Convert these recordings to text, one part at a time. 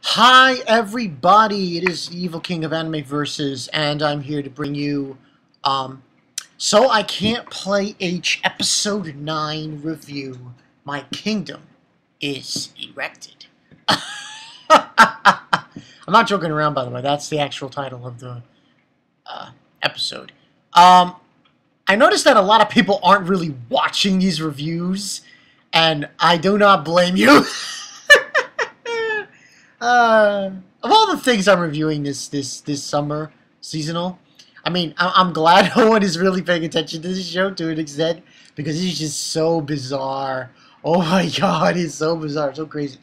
Hi everybody, it is Evil King of Anime Versus, and I'm here to bring you, So I Can't Play H Episode 9 review. My kingdom is erected. I'm not joking around, by the way, that's the actual title of the episode. I noticed that a lot of people aren't really watching these reviews, and I do not blame you. Of all the things I'm reviewing this summer seasonal, I mean, I'm glad no one is really paying attention to this show to an extent because it's just so bizarre. Oh my god, it's so bizarre, so crazy.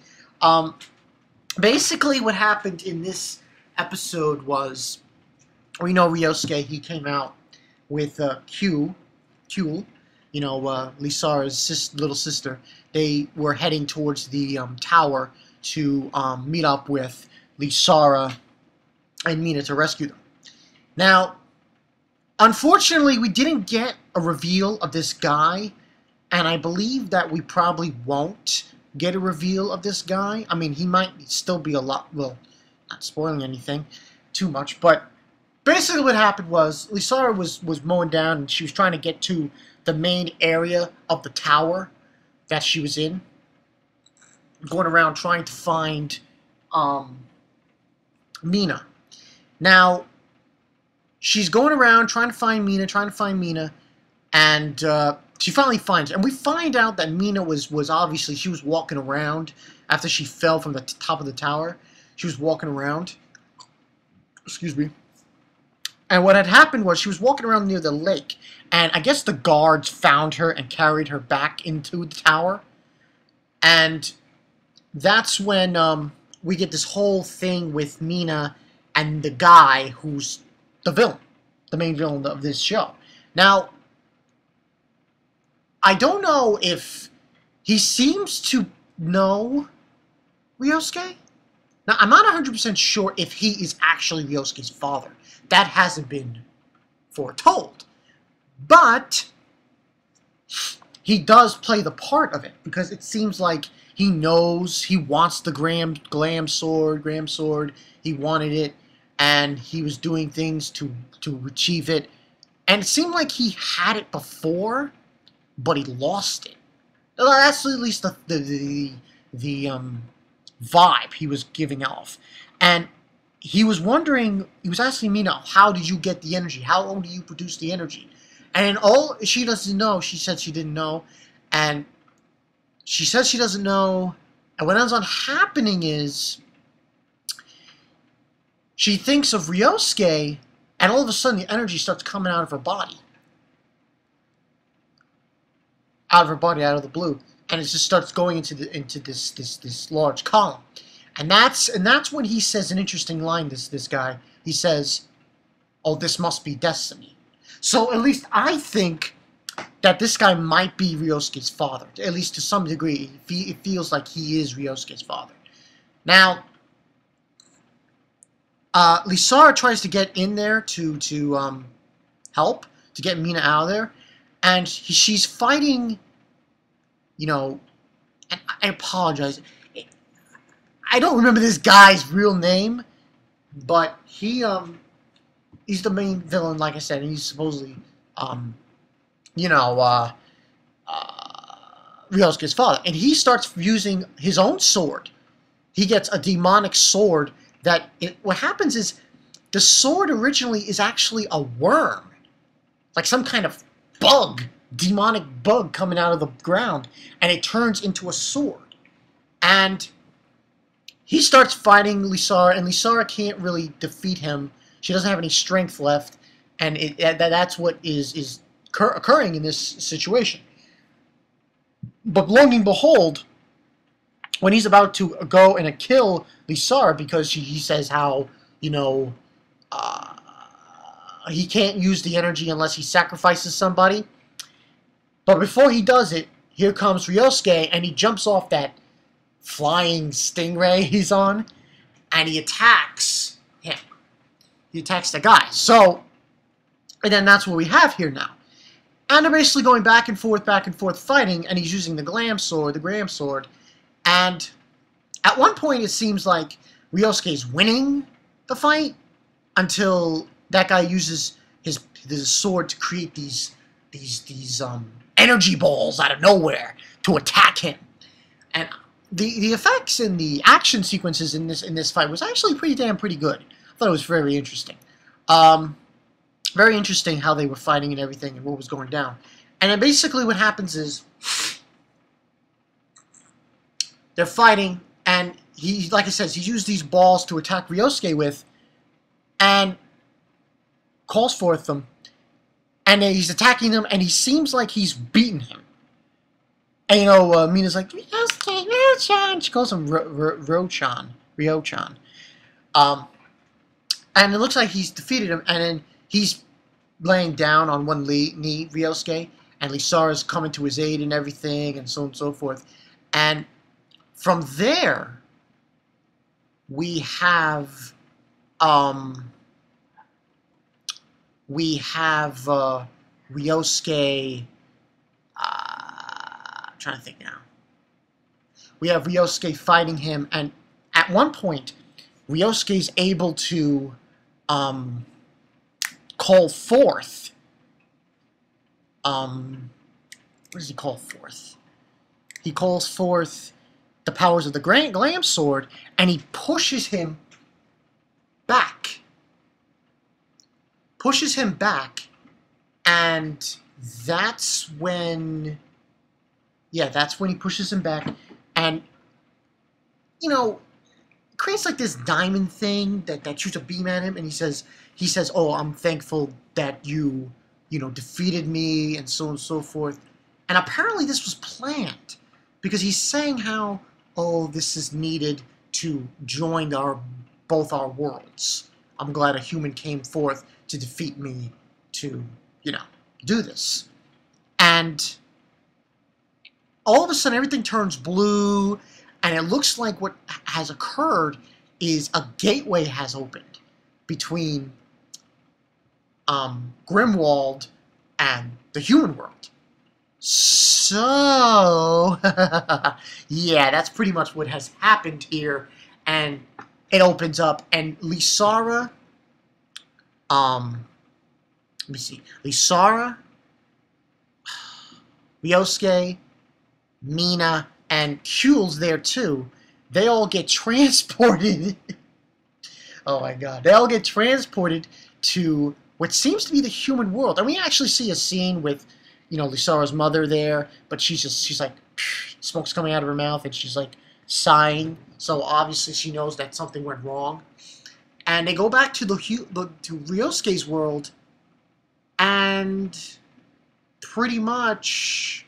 Basically, what happened in this episode was, we know Ryosuke, he came out with Q, Lisara's little sister. They were heading towards the tower to meet up with Lisara and Mina to rescue them. Now, unfortunately, we didn't get a reveal of this guy, and I believe that we probably won't get a reveal of this guy. I mean, he might still be a lot, well, not spoiling anything too much, but basically what happened was Lisara was mowing down, and she was trying to get to the main area of the tower that she was in, going around trying to find Mina. Now, she's going around trying to find Mina, and she finally finds her. And we find out that Mina was obviously, she was walking around after she fell from the top of the tower. She was walking around. Excuse me. And what had happened was she was walking around near the lake, and I guess the guards found her and carried her back into the tower. And that's when we get this whole thing with Mina and the guy who's the villain, the main villain of this show. Now, I don't know if he seems to know Ryosuke. Now, I'm not 100% sure if he is actually Ryosuke's father. That hasn't been foretold. But he does play the part of it, because it seems like he knows, he wants the Gram sword, he wanted it, and he was doing things to achieve it. And it seemed like he had it before, but he lost it. That's at least the vibe he was giving off. And he was wondering, he was asking Mina, how did you get the energy? How do you produce the energy? And all she doesn't know, she said she didn't know, and she says she doesn't know, and what ends up happening is she thinks of Ryosuke, and all of a sudden the energy starts coming out of her body. Out of the blue. And it just starts going into this large column. And that's when he says an interesting line, this guy. He says, "Oh, this must be destiny." So at least I think that this guy might be Ryosuke's father. At least to some degree, it feels like he is Ryosuke's father. Now, Lisara tries to get in there to help, to get Mina out of there. And she's fighting, and I apologize. I don't remember this guy's real name, but he's the main villain, like I said, and he's supposedly, Ryosuke's father. And he starts using his own sword. He gets a demonic sword what happens is, the sword originally is actually a worm. Like some kind of bug, demonic bug coming out of the ground, and it turns into a sword. And he starts fighting Lisara, and Lisara can't really defeat him. She doesn't have any strength left, and that's what is occurring in this situation. But lo and behold, when he's about to go and kill Lisara, because he says how, he can't use the energy unless he sacrifices somebody. But before he does it, here comes Ryosuke, and he jumps off that flying stingray he's on, and he attacks him. He attacks the guy. So, and then that's what we have here now. And they're basically going back and forth fighting, and he's using the Gram sword, and at one point it seems like Ryosuke's winning the fight until that guy uses his sword to create these energy balls out of nowhere to attack him. And the effects and the action sequences in this fight was actually pretty good. I thought it was very interesting. Very interesting how they were fighting and everything and what was going down. And then basically what happens is they're fighting, and he, like I said, he used these balls to attack Ryosuke with, and calls forth them, and then he's attacking them, and he seems like he's beating him. And, you know, Mina's like, Ryosuke, Ryo-chan. She calls him Ryo-chan. And it looks like he's defeated him, and then he's laying down on one knee, Ryosuke, and Lisara's coming to his aid and everything, and so on and so forth. And from there, we have Ryosuke. I'm trying to think now. We have Ryosuke fighting him, and at one point, Ryosuke's able to call forth. What does he call forth? He calls forth the powers of the Glam Sword, and he pushes him back. Pushes him back, and that's when... Yeah, that's when he pushes him back, and, you know, creates like this diamond thing that shoots a beam at him, and he says, oh, I'm thankful that you defeated me, and so on and so forth. And apparently this was planned, because he's saying how, oh, this is needed to join both our worlds. I'm glad a human came forth to defeat me to, do this. And all of a sudden everything turns blue, and it looks like what has occurred is a gateway has opened between Grimwald and the human world. So, yeah, that's pretty much what has happened here. And it opens up, and Lisara, let me see, Lisara, Ryosuke, Mina, and Hule's there too. They all get transported. Oh my god. They all get transported to what seems to be the human world. And we actually see a scene with, Lisara's mother there, but she's like, smoke's coming out of her mouth, and she's like sighing. So obviously she knows that something went wrong. And they go back to to Ryosuke's world, and pretty much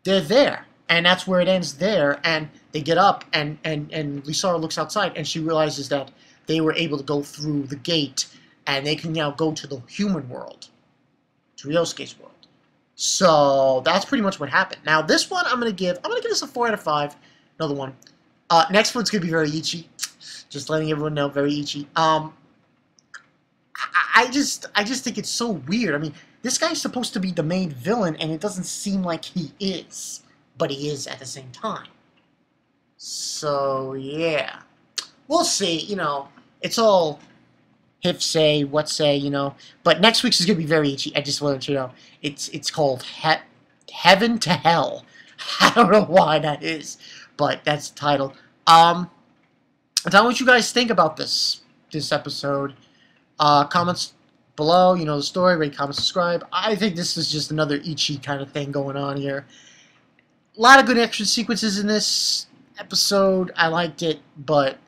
they're there, and that's where it ends there. And they get up, and Lisara looks outside, and she realizes that they were able to go through the gate, and they can now go to the human world, to Ryosuke's world. So that's pretty much what happened. Now this one, I'm gonna give this a 4 out of 5. Another one. Next one's gonna be very ecchi. Just letting everyone know, very ecchi. I just think it's so weird. I mean, this guy's supposed to be the main villain, and it doesn't seem like he is, but he is at the same time. So yeah, we'll see. It's all if say, what say, But next week's is gonna be very ecchi. I just wanted you to know. It's called Heaven to Hell. I don't know why that is, but that's the title. Tell me what you guys think about this episode. Comments below, the story, rate, comment, subscribe. I think this is just another ecchi kind of thing going on here. A lot of good action sequences in this episode. I liked it, but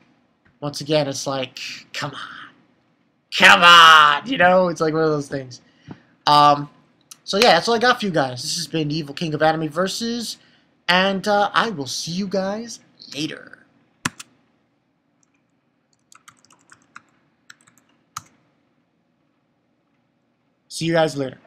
once again, it's like, come on. It's like one of those things. So yeah, that's all I got for you guys. This has been the Evil King of Anime Versus, and I will see you guys later. See you guys later.